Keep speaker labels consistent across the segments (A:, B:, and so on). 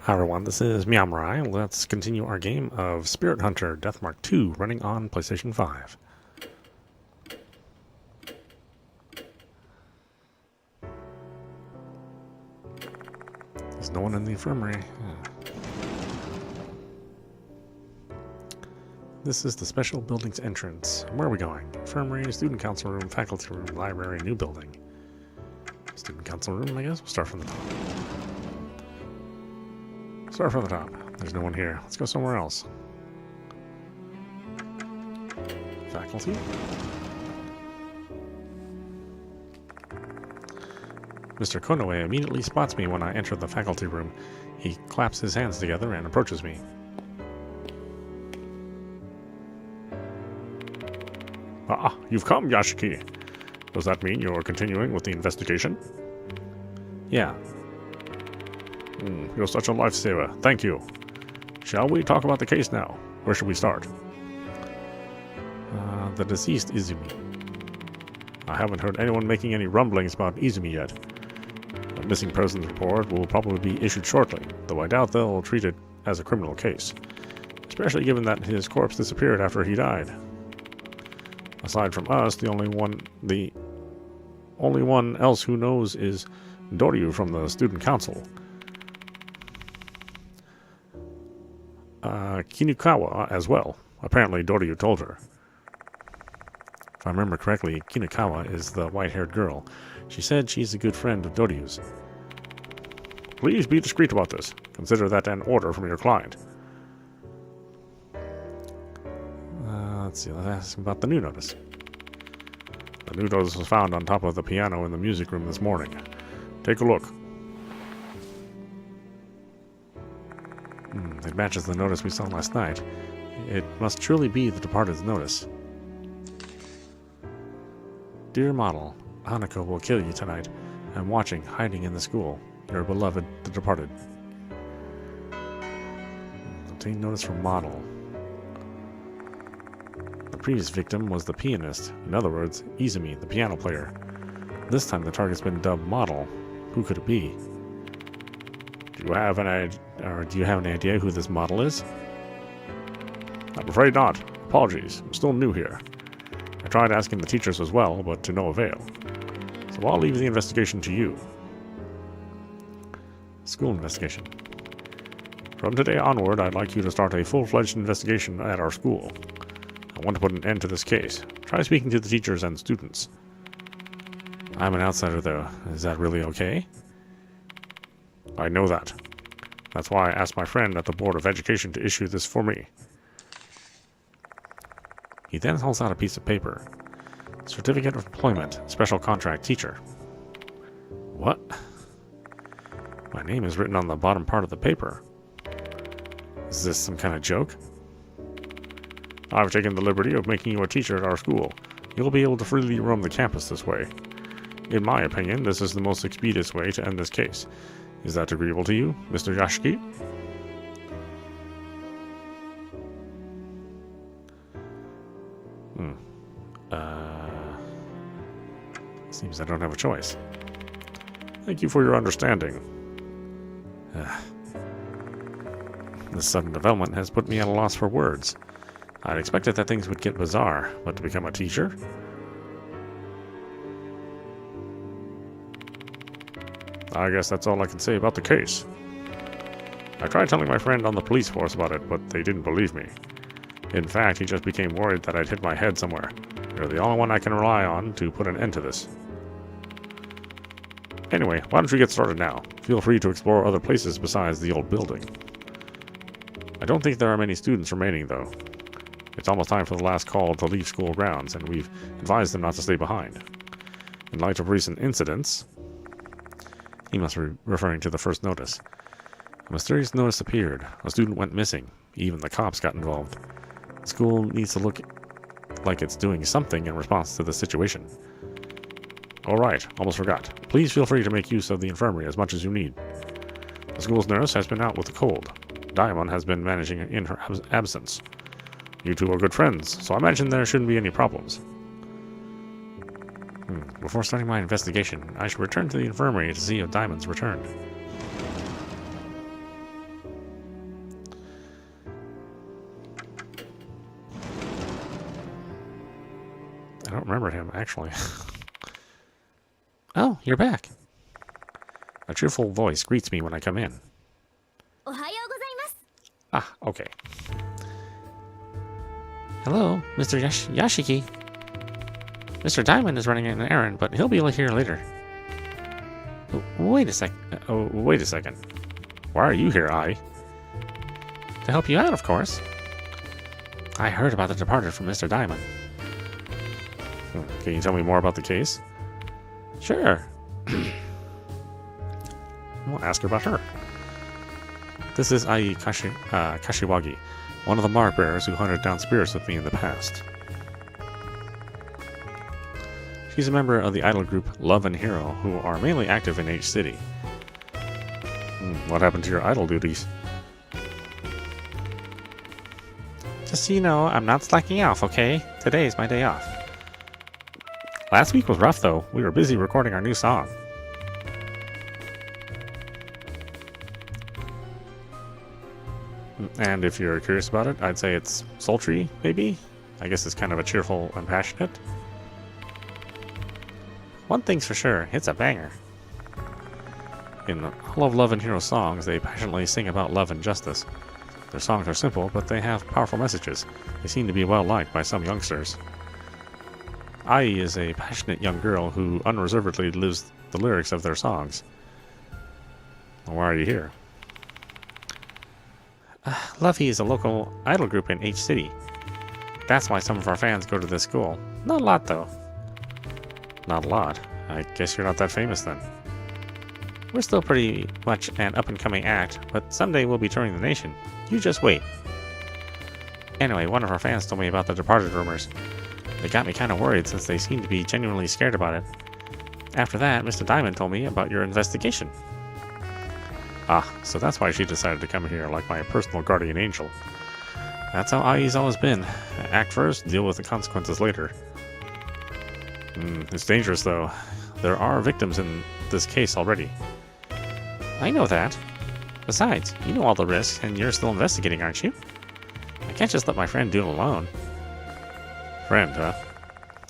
A: Hi everyone, this is meowmurai. Let's continue our game of Spirit Hunter Deathmark 2 running on PlayStation 5. There's no one in the infirmary. This is the special building's entrance. Where are we going? Infirmary, student council room, faculty room, library, new building. Student council room, I guess. We'll start from the top. Start from the top. There's no one here. Let's go somewhere else. Faculty. Mr. Konoe immediately spots me when I enter the faculty room. He claps his hands together and approaches me. Ah, you've come, Yashiki. Does that mean you're continuing with the investigation? Yeah. You're such a lifesaver. Thank you. Shall we talk about the case now? Where should we start? The deceased Izumi. I haven't heard anyone making any rumblings about Izumi yet. A missing persons report will probably be issued shortly, though I doubt they'll treat it as a criminal case, especially given that his corpse disappeared after he died. Aside from us, the only one else who knows is Doryu from the student council. Kinukawa as well. Apparently Doryu told her. If I remember correctly, Kinukawa is the white-haired girl. She said she's a good friend of Doryu's. Please be discreet about this. Consider that an order from your client. Let's see, let's ask about the new notice. The new notice was found on top of the piano in the music room this morning. Take a look. It matches the notice we saw last night. It must truly be the departed's notice. Dear model, Hanako will kill you tonight. I'm watching, hiding in the school. Your beloved, the departed. Obtain notice from model. The previous victim was the pianist. In other words, Izumi, the piano player. This time the target's been dubbed model. Who could it be? Do you have an idea who this model is? I'm afraid not. Apologies. I'm still new here. I tried asking the teachers as well, but to no avail. So I'll leave the investigation to you. School investigation. From today onward, I'd like you to start a full-fledged investigation at our school. I want to put an end to this case. Try speaking to the teachers and students. I'm an outsider, though. Is that really okay? I know that. That's why I asked my friend at the Board of Education to issue this for me. He then holds out a piece of paper. Certificate of Employment, Special Contract Teacher. What? My name is written on the bottom part of the paper. Is this some kind of joke? I've taken the liberty of making you a teacher at our school. You'll be able to freely roam the campus this way. In my opinion, this is the most expeditious way to end this case. Is that agreeable to you, Mr. Yashiki? Seems I don't have a choice. Thank you for your understanding. This sudden development has put me at a loss for words. I'd expected that things would get bizarre, but to become a teacher? I guess that's all I can say about the case. I tried telling my friend on the police force about it, but they didn't believe me. In fact, he just became worried that I'd hit my head somewhere. You're the only one I can rely on to put an end to this. Anyway, why don't we get started now? Feel free to explore other places besides the old building. I don't think there are many students remaining, though. It's almost time for the last call to leave school grounds, and we've advised them not to stay behind. In light of recent incidents... He must be referring to the first notice. A mysterious notice appeared. A student went missing. Even the cops got involved. The school needs to look like it's doing something in response to the situation. Alright, almost forgot. Please feel free to make use of the infirmary as much as you need. The school's nurse has been out with a cold. Diamond has been managing in her absence. You two are good friends, so I imagine there shouldn't be any problems. Before starting my investigation, I should return to the infirmary to see if Diamond's returned. don't remember him, actually. Oh, you're back. A cheerful voice greets me when I come in. Ah, okay. Hello, Mr. Yashiki. Mr. Diamond is running an errand, but he'll be here later. Wait a second. Oh, wait a second. Why are you here, Ai? To help you out, of course. I heard about the departed from Mr. Diamond. Can you tell me more about the case? Sure. We'll ask her about her. This is Ai Kashiwagi, one of the mark bearers who hunted down spirits with me in the past. She's a member of the idol group Love and Hero, who are mainly active in H City. What happened to your idol duties? Just so you know, I'm not slacking off, okay? Today is my day off. Last week was rough, though. We were busy recording our new song. And if you're curious about it, I'd say it's sultry, maybe? I guess it's kind of a cheerful and passionate. One thing's for sure, it's a banger. In all of Love and Hero songs, they passionately sing about love and justice. Their songs are simple, but they have powerful messages. They seem to be well liked by some youngsters. Ai is a passionate young girl who unreservedly lives the lyrics of their songs. Why are you here? Lovey is a local idol group in H City. That's why some of our fans go to this school. Not a lot, though. Not a lot. I guess you're not that famous, then. We're still pretty much an up-and-coming act, but someday we'll be touring the nation. You just wait. Anyway, one of our fans told me about the departed rumors. They got me kind of worried since they seem to be genuinely scared about it. After that, Mr. Diamond told me about your investigation. Ah, so that's why she decided to come here like my personal guardian angel. That's how Ai's always been. Act first, deal with the consequences later. It's dangerous, though. There are victims in this case already. I know that. Besides, you know all the risks, and you're still investigating, aren't you? I can't just let my friend do it alone. Friend, huh?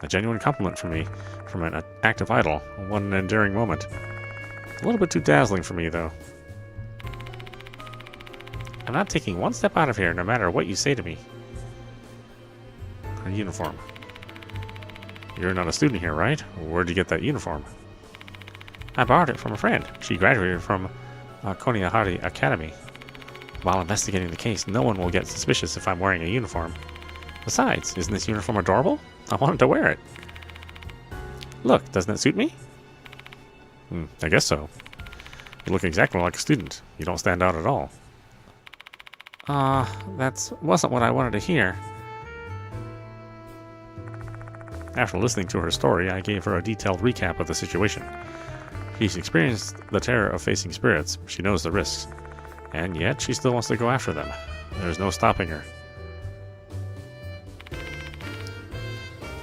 A: A genuine compliment from me, from an active idol, one endearing moment. A little bit too dazzling for me, though. I'm not taking one step out of here, no matter what you say to me. A uniform. You're not a student here, right? Where'd you get that uniform? I borrowed it from a friend. She graduated from Konoehara Academy. While investigating the case, no one will get suspicious if I'm wearing a uniform. Besides, isn't this uniform adorable? I wanted to wear it. Look, doesn't it suit me? I guess so. You look exactly like a student. You don't stand out at all. That wasn't what I wanted to hear. After listening to her story, I gave her a detailed recap of the situation. She's experienced the terror of facing spirits, she knows the risks, and yet she still wants to go after them. There's no stopping her.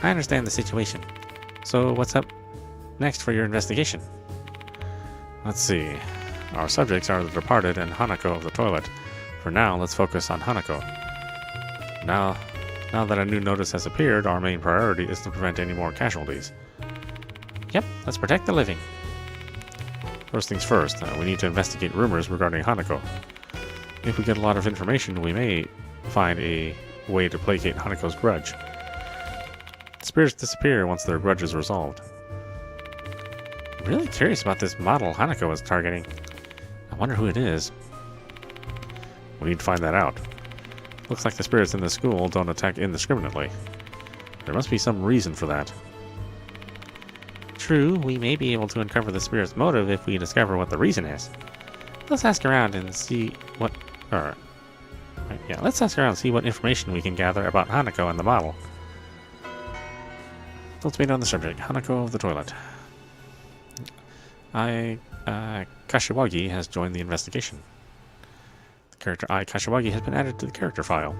A: I understand the situation. So what's up next for your investigation? Let's see. Our subjects are the departed and Hanako of the toilet. For now, let's focus on Hanako. Now that a new notice has appeared, our main priority is to prevent any more casualties. Yep, let's protect the living. First things first, we need to investigate rumors regarding Hanako. If we get a lot of information, we may find a way to placate Hanako's grudge. Spirits disappear once their grudge is resolved. I'm really curious about this model Hanako is targeting. I wonder who it is. We need to find that out. Looks like the spirits in the school don't attack indiscriminately. There must be some reason for that. True, we may be able to uncover the spirit's motive if we discover what the reason is. Let's ask around and see what... let's ask around and see what information we can gather about Hanako and the model. Let's meet on the subject. Hanako of the toilet. Kashiwagi has joined the investigation. The character Kashiwagi has been added to the character file.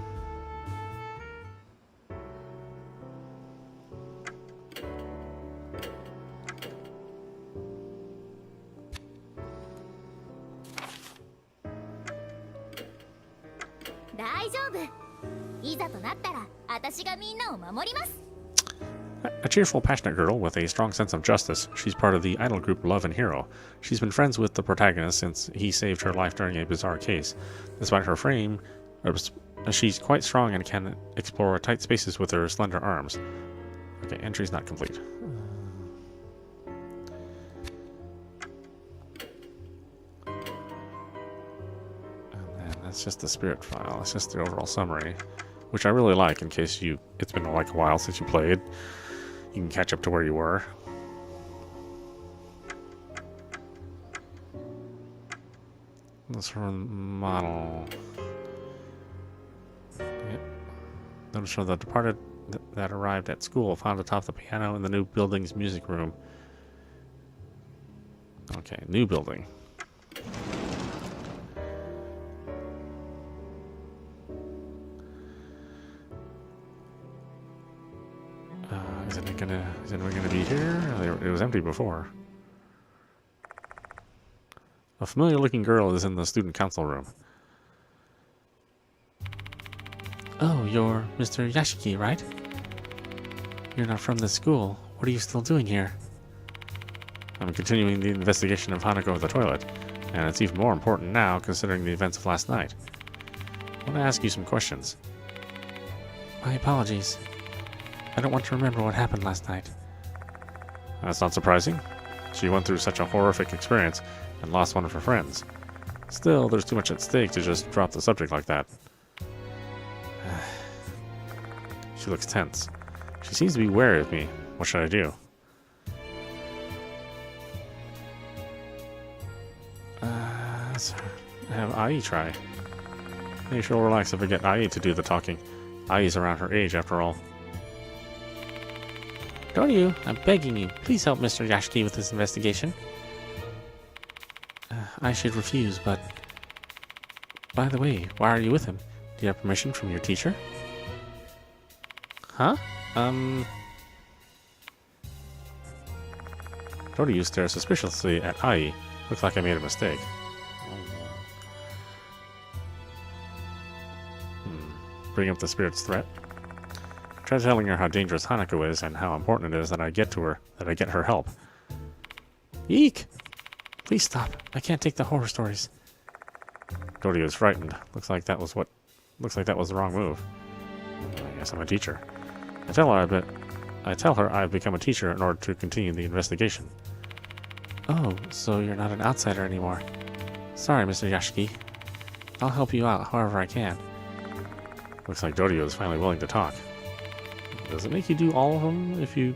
A: A cheerful, passionate girl with a strong sense of justice, she's part of the idol group Love and Hero. She's been friends with the protagonist since he saved her life during a bizarre case. Despite her frame, she's quite strong and can explore tight spaces with her slender arms. Okay, entry's not complete. And that's just the spirit file. It's just the overall summary, which I really like in case it's been like a while since you played. You can catch up to where you were. This from model. Yep. Notice from the departed that arrived at school found atop the piano in the new building's music room. Okay, new building. Is anyone gonna be here? It was empty before. A familiar-looking girl is in the student council room. Oh, you're Mr. Yashiki, right? You're not from this school. What are you still doing here? I'm continuing the investigation of Hanako of the toilet, and it's even more important now considering the events of last night. I want to ask you some questions. My apologies. I don't want to remember what happened last night. That's not surprising. She went through such a horrific experience and lost one of her friends. Still, there's too much at stake to just drop the subject like that. She looks tense. She seems to be wary of me. What should I do? Let's have Ai try. Maybe she'll relax if I get Ai to do the talking. Ai's around her age, after all. Doryu, I'm begging you, please help Mr. Yashiki with this investigation. I should refuse, but... By the way, why are you with him? Do you have permission from your teacher? Huh? Doryu stares suspiciously at Ai. Looks like I made a mistake. Bring up the spirit's threat. Try telling her how dangerous Hanako is and how important it is that I get her help. Eek! Please stop. I can't take the horror stories. Doryu is frightened. Looks like that was the wrong move. I guess I'm a teacher. I tell her I've become a teacher in order to continue the investigation. Oh, so you're not an outsider anymore. Sorry, Mr. Yashiki. I'll help you out however I can. Looks like Doryu is finally willing to talk. Does it make you do all of them even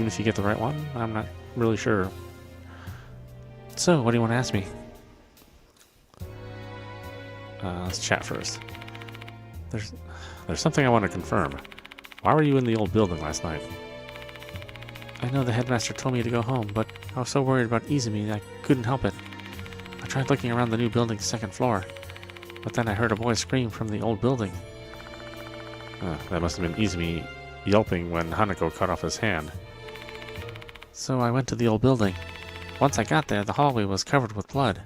A: if you get the right one? I'm not really sure. So, what do you want to ask me? Let's chat first. There's something I want to confirm. Why were you in the old building last night? I know the headmaster told me to go home, but I was so worried about Izumi that I couldn't help it. I tried looking around the new building's second floor, but then I heard a boy scream from the old building. That must have been Izumi yelping when Hanako cut off his hand. So I went to the old building. Once I got there, the hallway was covered with blood.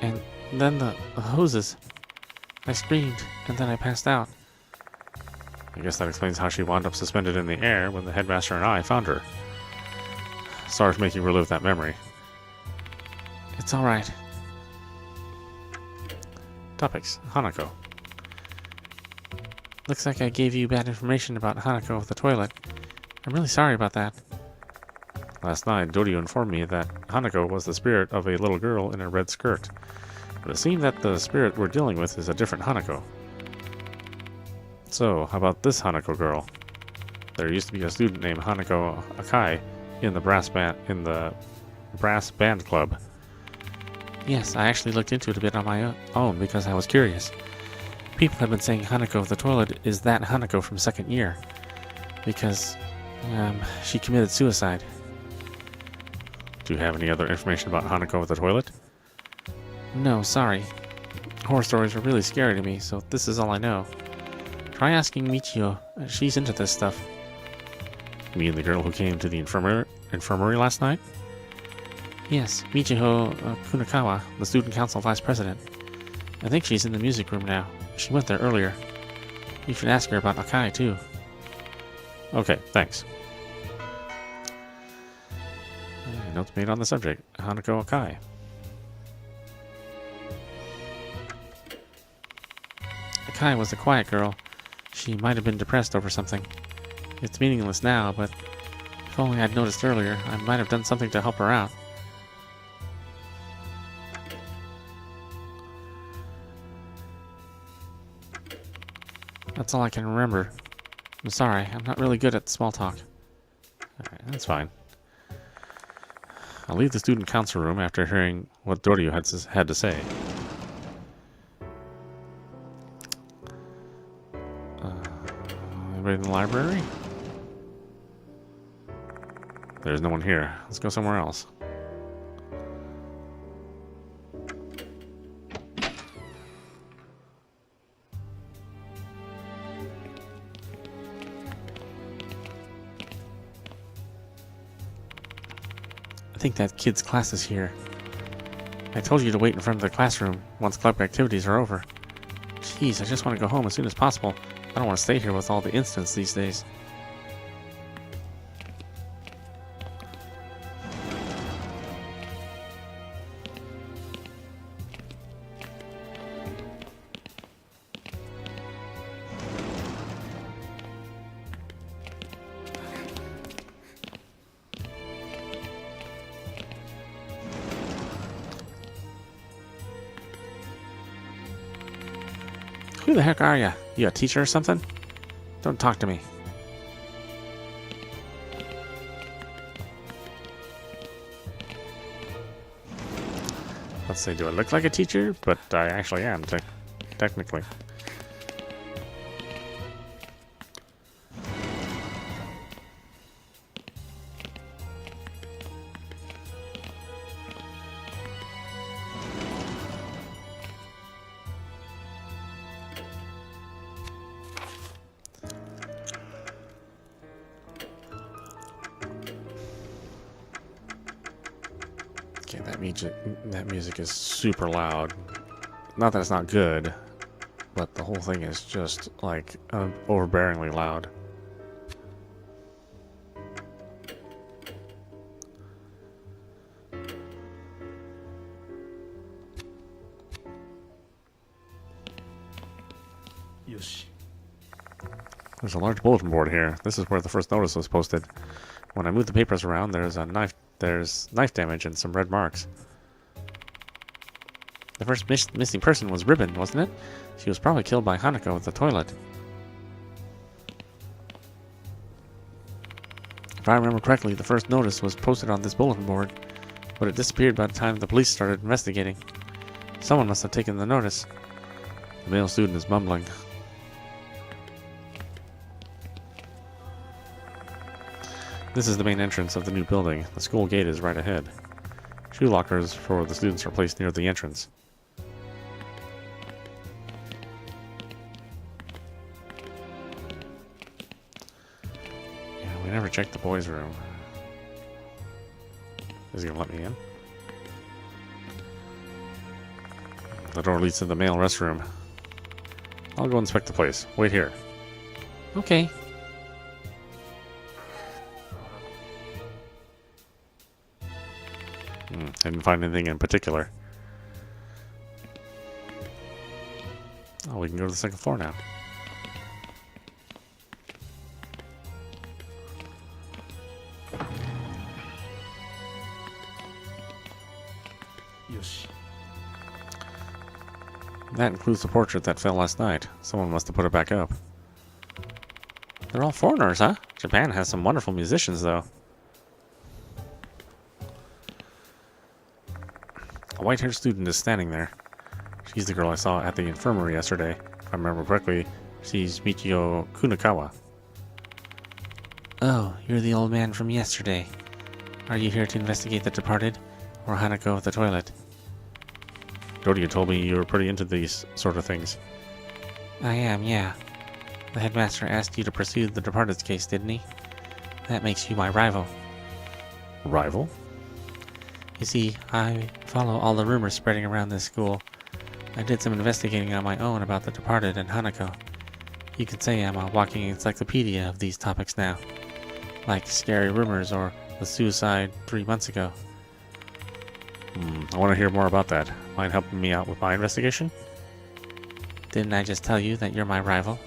A: And then the hoses. I screamed, and then I passed out. I guess that explains how she wound up suspended in the air when the headmaster and I found her. Sorry for making you relive that memory. It's alright. Topics. Hanako. Looks like I gave you bad information about Hanako of the toilet. I'm really sorry about that. Last night, Doryu informed me that Hanako was the spirit of a little girl in a red skirt. But it seemed that the spirit we're dealing with is a different Hanako. So, how about this Hanako girl? There used to be a student named Hanako Akai in the brass band club. Yes, I actually looked into it a bit on my own because I was curious. People have been saying Hanako of the toilet is that Hanako from second year. Because, she committed suicide. Do you have any other information about Hanako of the toilet? No, sorry. Horror stories are really scary to me, so this is all I know. Try asking Michio. She's into this stuff. You mean the girl who came to the infirmary last night? Yes, Michio Kunakawa, the student council vice president. I think she's in the music room now. She went there earlier.
B: You should ask her about Akai, too.
A: Okay, thanks. Notes made on the subject. Hanako Akai.
B: Akai was a quiet girl. She might have been depressed over something. It's meaningless now, but if only I'd noticed earlier, I might have done something to help her out. That's all I can remember. I'm sorry, I'm not really good at small talk.
A: Alright, that's fine. I'll leave the student council room after hearing what Doryu had to say. Anybody in the library? There's no one here. Let's go somewhere else.
B: I think that kid's class is here. I told you to wait in front of the classroom once club activities are over. Jeez, I just want to go home as soon as possible. I don't want to stay here with all the incidents these days. Who the heck are ya? You a teacher or something? Don't talk to me.
A: Let's say, do I look like a teacher? But I actually am, technically. Okay, that music is super loud. Not that it's not good, but the whole thing is just like overbearingly loud. There's a large bulletin board here. This is where the first notice was posted. When I move the papers around, there's knife damage and some red marks. The first missing person was Ribbon, wasn't it? She was probably killed by Hanako at the toilet. If I remember correctly, the first notice was posted on this bulletin board, but it disappeared by the time the police started investigating. Someone must have taken the notice. The male student is mumbling. This is the main entrance of the new building. The school gate is right ahead. Shoe lockers for the students are placed near the entrance. Yeah, we never checked the boys' room. Is he gonna let me in? The door leads to the male restroom. I'll go inspect the place. Wait here.
B: Okay.
A: I didn't find anything in particular. Oh, we can go to the second floor now. That includes the portrait that fell last night. Someone must have put it back up. They're all foreigners, huh? Japan has some wonderful musicians, though. A white-haired student is standing there. She's the girl I saw at the infirmary yesterday. If I remember correctly, she's Michio Kunakawa.
B: Oh, you're the old man from yesterday. Are you here to investigate the departed, or Hanako at the toilet?
A: Doryu told me you were pretty into these sort of things.
B: I am, yeah. The headmaster asked you to pursue the departed's case, didn't he? That makes you my rival.
A: Rival?
B: You see, I follow all the rumors spreading around this school. I did some investigating on my own about the departed and Hanako. You could say I'm a walking encyclopedia of these topics now. Like scary rumors or the suicide 3 months ago.
A: I want to hear more about that. Mind helping me out with my investigation?
B: Didn't I just tell you that you're my rival?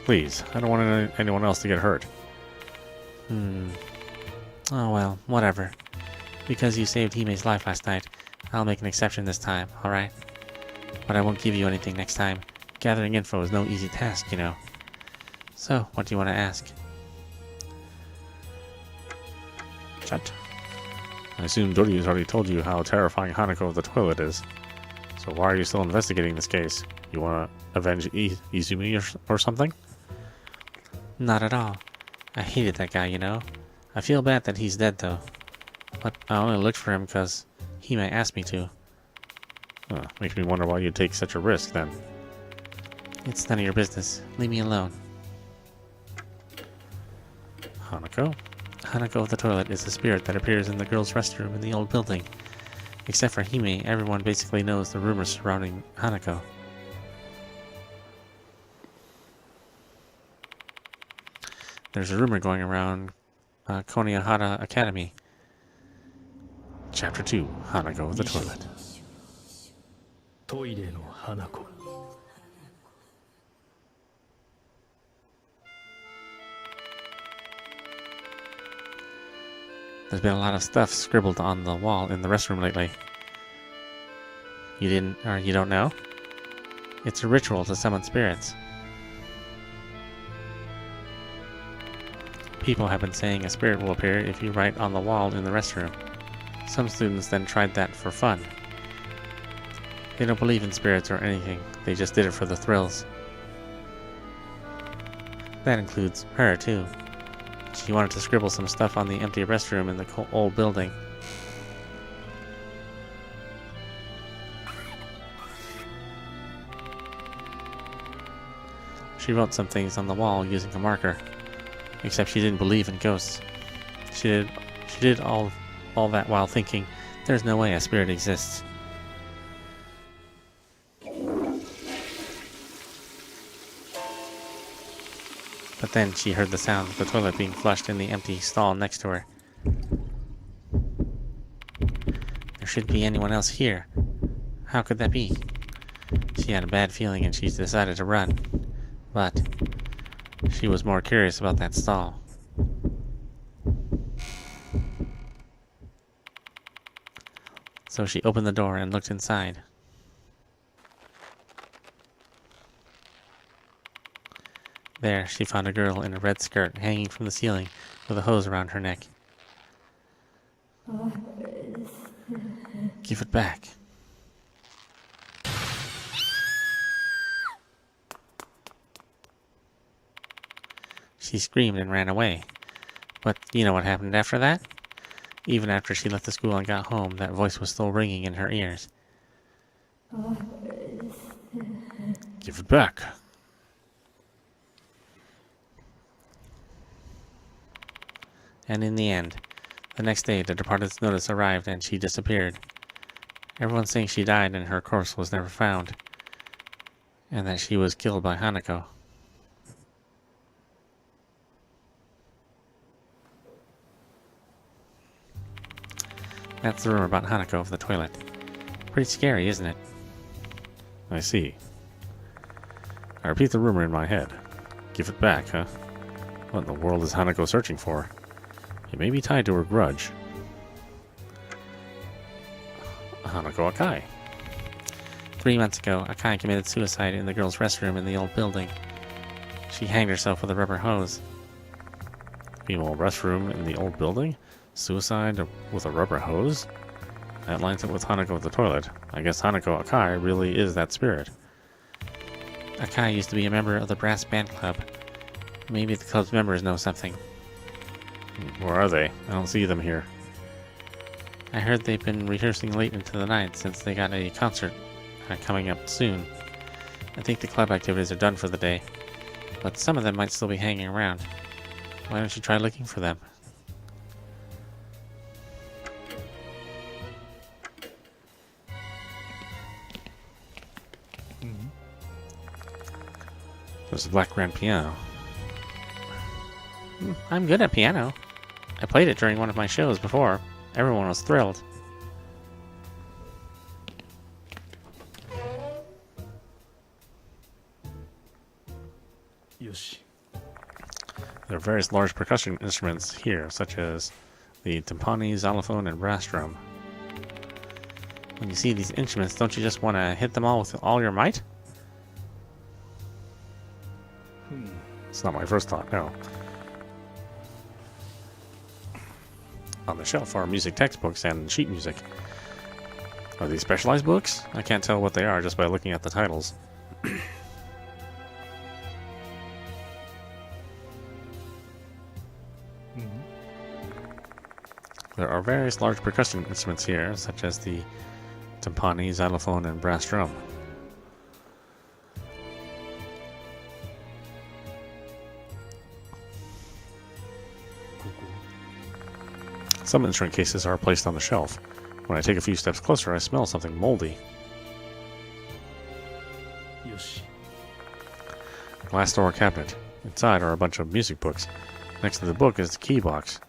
A: Please, I don't want anyone else to get hurt.
B: Oh well, whatever. Because you saved Hime's life last night, I'll make an exception this time, alright? But I won't give you anything next time. Gathering info is no easy task, you know. So, what do you want to ask?
A: Chat. I assume Dorio's already told you how terrifying Hanako of the toilet is. So why are you still investigating this case? You want to avenge Izumi or something?
B: Not at all. I hated that guy, you know. I feel bad that he's dead, though. But I only looked for him because Hime asked me to.
A: Makes me wonder why you'd take such a risk, then.
B: It's none of your business. Leave me alone.
A: Hanako?
B: Hanako of the toilet is a spirit that appears in the girls' restroom in the old building. Except for Hime, everyone basically knows the rumors surrounding Hanako. There's a rumor going around Konoehara Academy.
A: Chapter 2, Hanako of the toilet.
B: There's been a lot of stuff scribbled on the wall in the restroom lately. You don't know? It's a ritual to summon spirits. People have been saying a spirit will appear if you write on the wall in the restroom. Some students then tried that for fun. They don't believe in spirits or anything, they just did it for the thrills. That includes her, too. She wanted to scribble some stuff on the empty restroom in the old building. She wrote some things on the wall using a marker. Except she didn't believe in ghosts. She did all that while thinking, there's no way a spirit exists. But then she heard the sound of the toilet being flushed in the empty stall next to her. There shouldn't be anyone else here. How could that be? She had a bad feeling and she decided to run. But she was more curious about that stall. So she opened the door and looked inside. There, she found a girl in a red skirt hanging from the ceiling with a hose around her neck. Give it back. She screamed and ran away. But you know what happened after that? Even after she left the school and got home, that voice was still ringing in her ears.
A: Give it back.
B: And in the end, the next day, the department's notice arrived and she disappeared. Everyone's saying she died and her corpse was never found. And that she was killed by Hanako. That's the rumor about Hanako of the toilet. Pretty scary, isn't it?
A: I see. I repeat the rumor in my head. Give it back, huh? What in the world is Hanako searching for? It may be tied to her grudge. Hanako Akai.
B: 3 months ago, Akai committed suicide in the girls' restroom in the old building. She hanged herself with a rubber hose.
A: Female restroom in the old building? Suicide with a rubber hose? That lines up with Hanako of the toilet. I guess Hanako Akai really is that spirit.
B: Akai used to be a member of the brass band club. Maybe the club's members know something.
A: Where are they? I don't see them here.
B: I heard they've been rehearsing late into the night since they got a concert coming up soon. I think the club activities are done for the day, but some of them might still be hanging around. Why don't you try looking for them? There's a black grand piano. I'm good at piano. I played it during one of my shows before. Everyone was thrilled.
C: Yoshi.
B: There are various large percussion instruments here, such as the timpani, xylophone, and brass drum. When you see these instruments, don't you just want to hit them all with all your might?
A: It's not my first thought, no.
B: On the shelf are music textbooks and sheet music. Are these specialized books? I can't tell what they are just by looking at the titles. There are various large percussion instruments here, such as the timpani, xylophone, and brass drum. Some instrument cases are placed on the shelf. When I take a few steps closer, I smell something moldy.
C: Yoshi.
B: Glass door cabinet. Inside are a bunch of music books. Next to the book is the key box.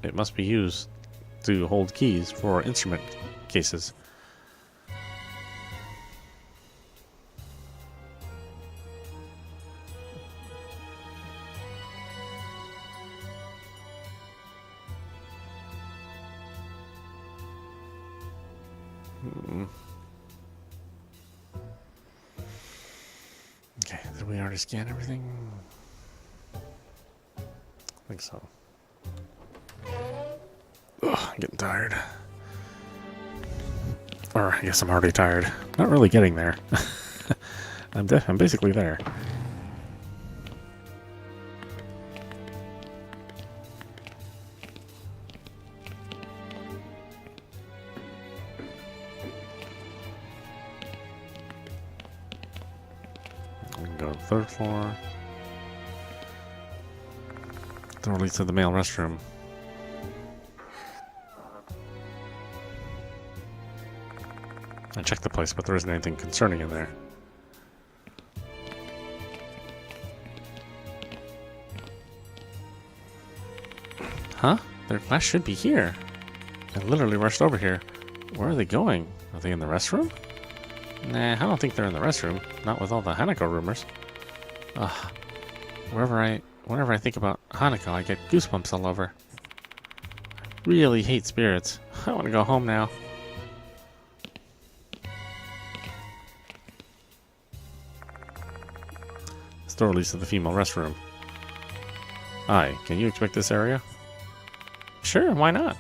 B: It must be used to hold keys for instrument cases. Okay, did we already scan everything? I think so. Ugh, I'm getting tired. Or I guess I'm already tired. Not really getting there. I'm basically there. We can go to the third floor. Door leads to the male restroom. I checked the place, but there isn't anything concerning in there. Huh? Their class should be here. I literally rushed over here. Where are they going? Are they in the restroom? Nah, I don't think they're in the restroom. Not with all the Hanako rumors. Ugh. Whenever I think about Hanako, I get goosebumps all over. I really hate spirits. I want to go home now. This door leads to the female restroom. Hi, can you inspect this area? Sure, why not?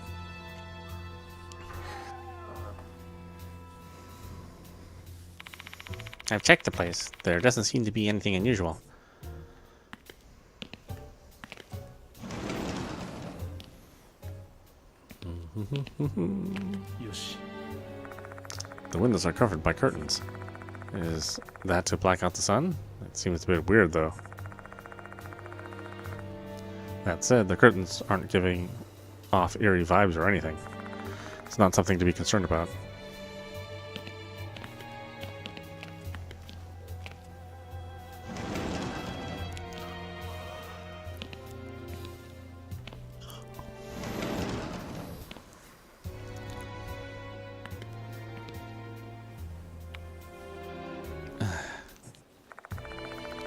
B: I've checked the place. There doesn't seem to be anything unusual.
C: Yoshi.
B: The windows are covered by curtains. Is that to black out the sun? It seems a bit weird, though. That said, the curtains aren't giving off eerie vibes or anything. It's not something to be concerned about.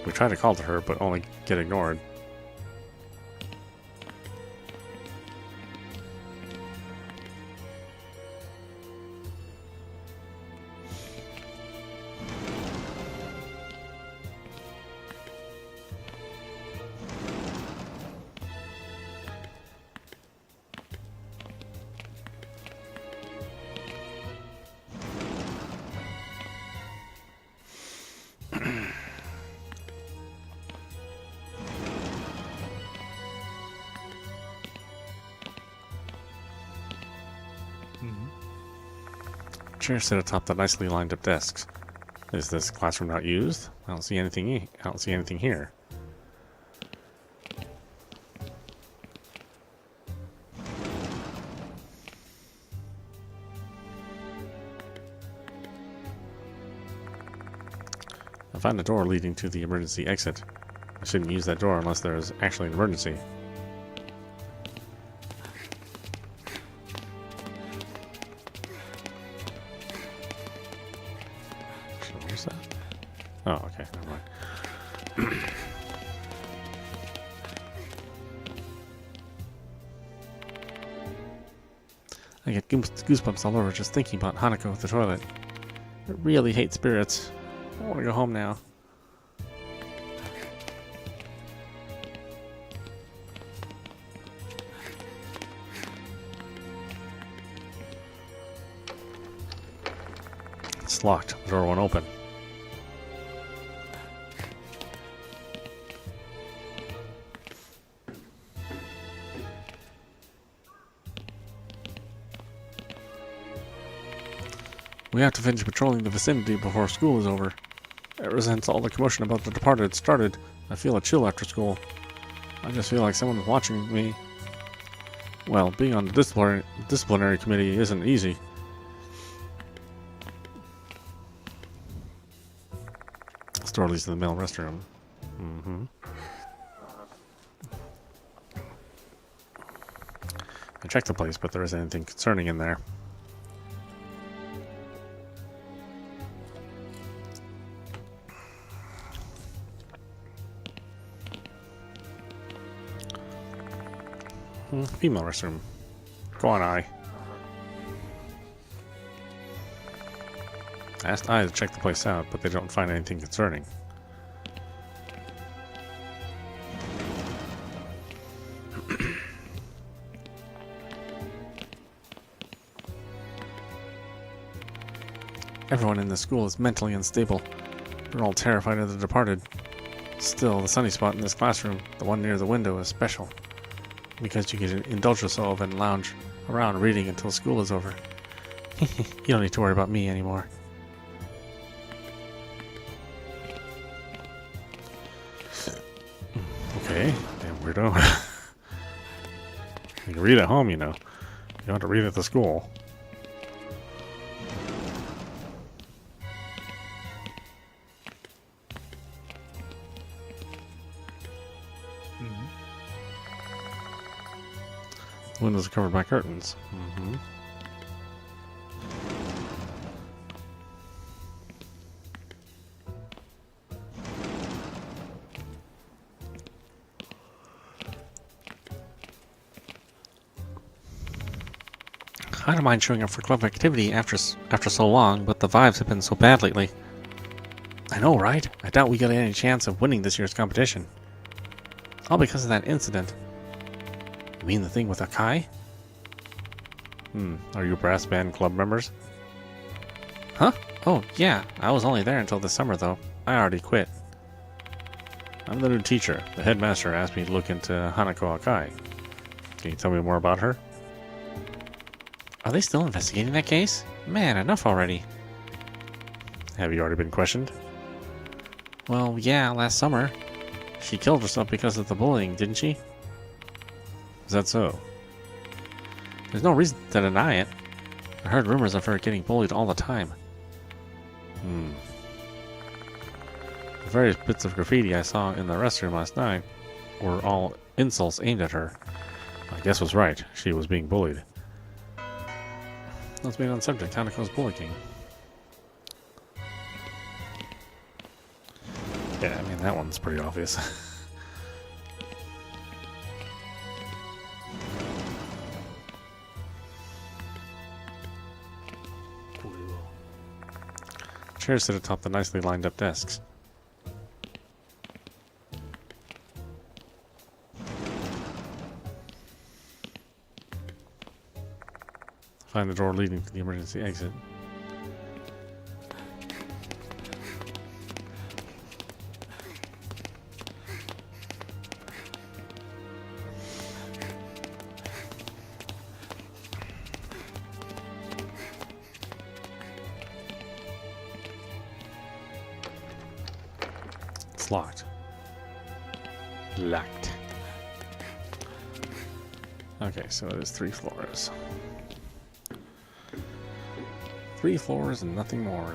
B: We try to call to her, but only get ignored. Chairs sit atop the nicely lined up desks. Is this classroom not used? I don't see anything. I don't see anything here. I found a door leading to the emergency exit. I shouldn't use that door unless there is actually an emergency. What was that? Oh, okay, never mind. I get goosebumps all over just thinking about Hanako at the toilet. I really hate spirits. I want to go home now. It's locked. The door won't open. We have to finish patrolling the vicinity before school is over. Ever since all the commotion about the departed started, I feel a chill after school. I just feel like someone's watching me. Well, being on the disciplinary committee isn't easy. This door leads to the male restroom. I checked the place, but there isn't anything concerning in there. Female restroom. Go on, I. I asked I to check the place out, but they don't find anything concerning. Everyone in the school is mentally unstable. They're all terrified of the departed. Still, the sunny spot in this classroom, the one near the window, is special. Because you can indulge yourself and lounge around reading until school is over. You don't need to worry about me anymore. Okay, damn weirdo. You can read at home, you know. You don't have to read at the school. The windows are covered by curtains. I don't mind showing up for club activity after so long, but the vibes have been so bad lately. I know, right? I doubt we get any chance of winning this year's competition. All because of that incident. You mean the thing with Akai? Are you brass band club members? Huh? Oh, yeah. I was only there until this summer, though. I already quit. I'm the new teacher. The headmaster asked me to look into Hanako Akai. Can you tell me more about her? Are they still investigating that case? Man, enough already. Have you already been questioned? Well, yeah, last summer. She killed herself because of the bullying, didn't she? Is that so? There's no reason to deny it. I heard rumors of her getting bullied all the time. The various bits of graffiti I saw in the restroom last night were all insults aimed at her. My guess was right. She was being bullied. Let's be on subject. Hanako's bullying. Yeah, I mean, that one's pretty obvious. Chairs sit atop the nicely lined up desks. Find the door leading to the emergency exit. It's locked. Locked. Okay, so it is 3 floors. 3 floors and nothing more.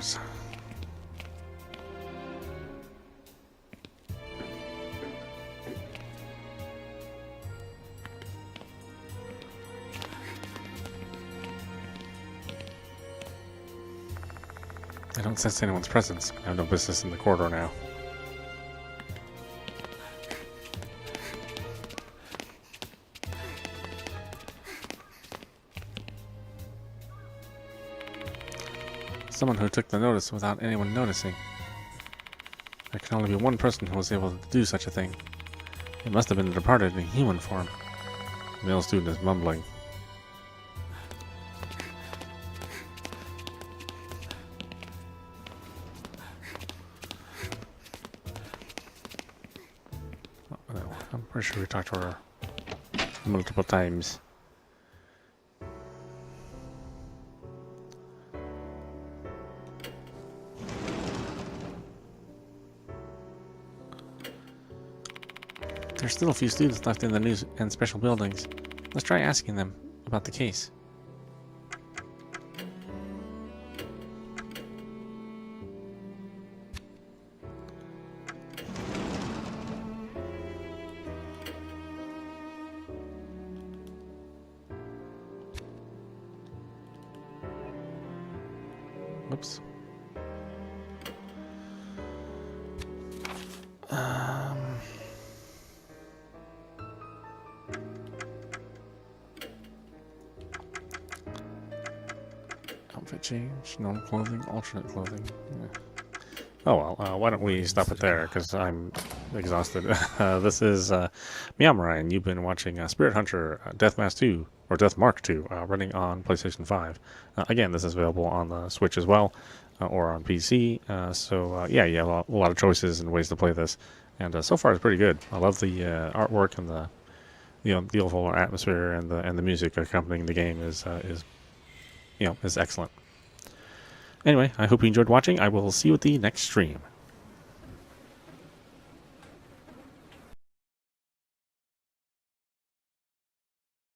B: I don't sense anyone's presence. I have no business in the corridor now. Someone who took the notice without anyone noticing. There can only be one person who was able to do such a thing. It must have been departed in human form. The male student is mumbling. Oh, no, I'm pretty sure we talked to her multiple times. There's still a few students left in the news and special buildings. Let's try asking them about the case. Whoops. Outfit change, normal clothing, alternate clothing. Yeah. Oh well, why don't we stop it there, because I'm exhausted. This is meowmurai, and you've been watching Spirit Hunter Deathmask 2, or Deathmark 2, running on PlayStation 5. Again, this is available on the Switch as well, or on PC. Yeah, you have a lot of choices and ways to play this, and so far it's pretty good. I love the artwork and the overall atmosphere and the music accompanying the game is excellent. Anyway, I hope you enjoyed watching. I will see you at the next stream.